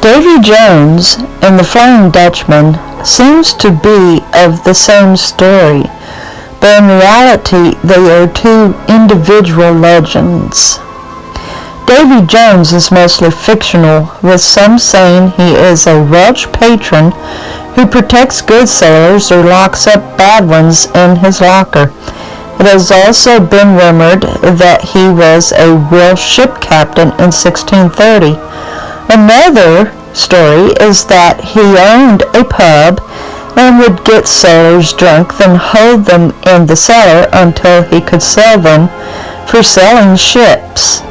Davy Jones and the Flying Dutchman seems to be of the same story, but in reality they are two individual legends. Davy Jones is mostly fictional, with some saying he is a Welsh patron who protects good sailors or locks up bad ones in his locker. It has also been rumored that he was a real ship captain in 1630. Another story is that he owned a pub and would get sailors drunk, then hold them in the cellar until he could sell them for selling ships.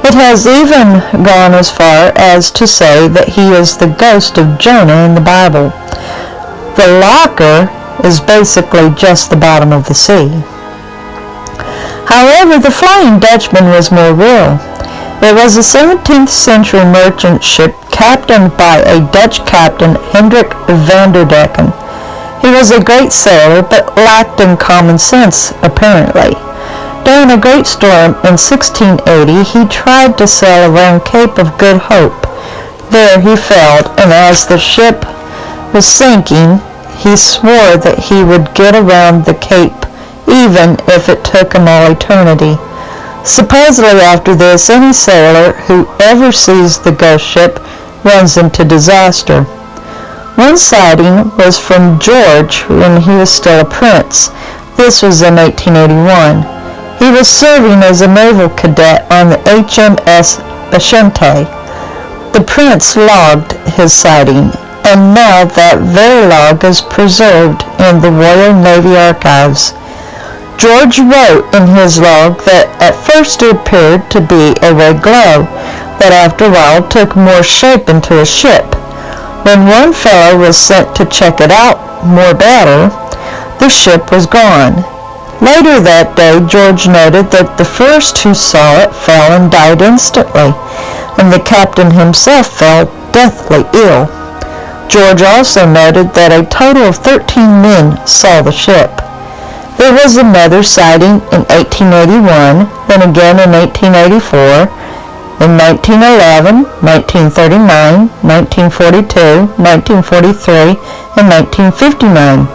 It has even gone as far as to say that he is the ghost of Jonah in the Bible. The locker is basically just the bottom of the sea. However, the Flying Dutchman was more real. It was a 17th century merchant ship captained by a Dutch captain, Hendrik van der Decken. He was a great sailor, but lacked in common sense, apparently. During a great storm in 1680, he tried to sail around Cape of Good Hope. There he failed, and as the ship was sinking, he swore that he would get around the cape, even if it took him all eternity. Supposedly after this, any sailor who ever sees the ghost ship runs into disaster. One sighting was from George when he was still a prince. This was in 1881. He was serving as a naval cadet on the HMS Bashante. The prince logged his sighting, and now that very log is preserved in the Royal Navy Archives. George wrote in his log that at first it appeared to be a red glow, that after a while took more shape into a ship. When one fellow was sent to check it out more better, the ship was gone. Later that day, George noted that the first who saw it fell and died instantly, and the captain himself fell deathly ill. George also noted that a total of 13 men saw the ship. There was another sighting in 1881, then again in 1884, in 1911, 1939, 1942, 1943, and 1959.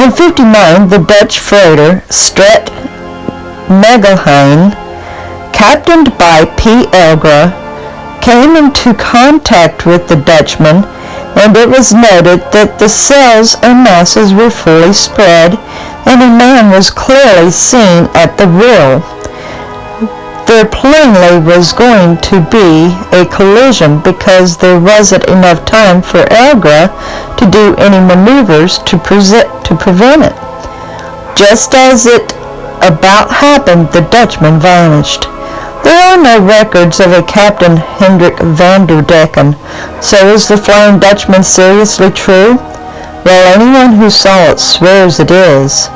In 1959, the Dutch freighter Stret Megelheim, captained by P. Elgra, came into contact with the Dutchman, and it was noted that the sails and masses were fully spread, and a man was clearly seen at the wheel. There plainly was going to be a collision because there wasn't enough time for Elgra to do any maneuvers to prevent it. Just as it about happened, the Dutchman vanished. There are no records of a Captain Hendrik van der Decken, so is the Flying Dutchman seriously true? Well, anyone who saw it swears it is.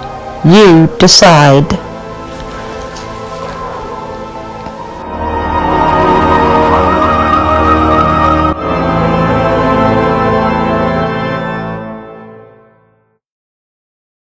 You decide.